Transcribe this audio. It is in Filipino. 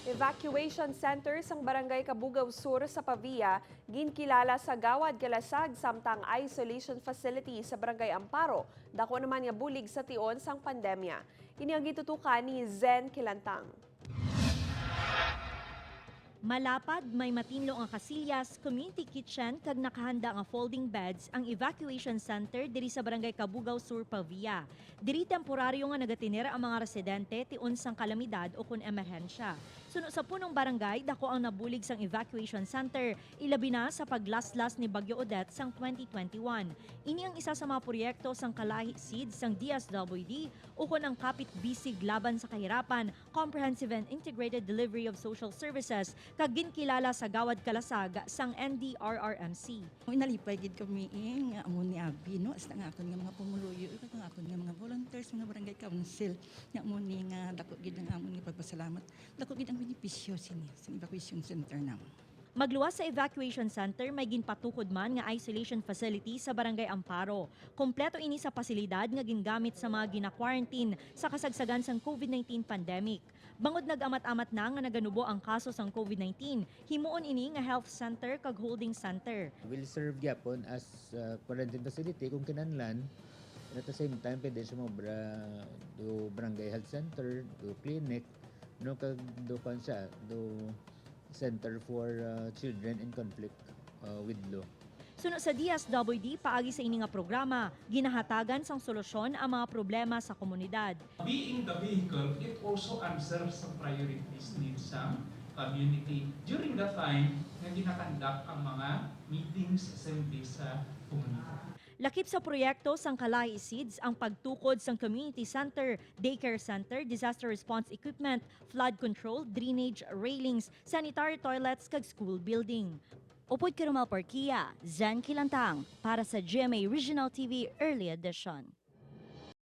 Evacuation center sang Barangay Kabugaw Sur sa Pavia, ginkilala sa Gawad Galasag samtang isolation facility sa Barangay Amparo. Dako naman nga bulig sa tion sang pandemya. Ini ang gitutukan ni Zen Kilantang. Malapad, may matinlo ang Casillas Community Kitchen kag nakahanda nga folding beds ang evacuation center diri sa Barangay Kabugaw Sur, Pavia. Diri temporaryo nga nagatinira ang mga residente tion sang kalamidad o kun emerhensya. Suno sa punong barangay, dako ang nabulig sang evacuation center, ilabi na sa paglaslas ni Bagyo Odette sang 2021. Ini ang isa sa mga proyekto sang Kalahi Seeds sang DSWD o kun ang Kapit Bisig laban sa kahirapan, Comprehensive and Integrated Delivery of Social Services kag ginkilala sa Gawad Kalasag sang NDRRMC. Inalipay gid kami nga amo ni Abi no as nga akon nga mga pumuluyo kag nga akon nga mga volunteers mga barangay council nga amo ni nga dako gid ang amon nga pagpasalamat dako gid ang benepisyo sini sa evacuation center namo. Magluwas sa evacuation center, may ginpatukod man nga isolation facility sa Barangay Amparo. Kompleto ini sa pasilidad nga gingamit sa mga gina-quarantine sa kasagsagan sang COVID-19 pandemic. Bangod nag-amat-amat na nga naganubo ang kaso sang COVID-19, himuon ini nga health center kag holding center. Will serve gyapon as quarantine facility kung kinahanglan. At the same time, pwede sumobra do barangay health center, do clinic, no kag do kansa, do center for children in conflict with law. Suno sa DSWD, paagi sa ini nga programa, ginahatagan sang solusyon ang mga problema sa komunidad. Being the vehicle, it also answers sa priorities needs sa community during the time na ginakandak ang mga meetings, assemblies sa komunidad. Lakip sa proyekto sang Kalahi Seeds ang pagtukod sang community center, daycare center, disaster response equipment, flood control, drainage, railings, sanitary toilets kag school building. Upod Karumal Parkia, Zen Kilantang para sa GMA Regional TV Early Edition.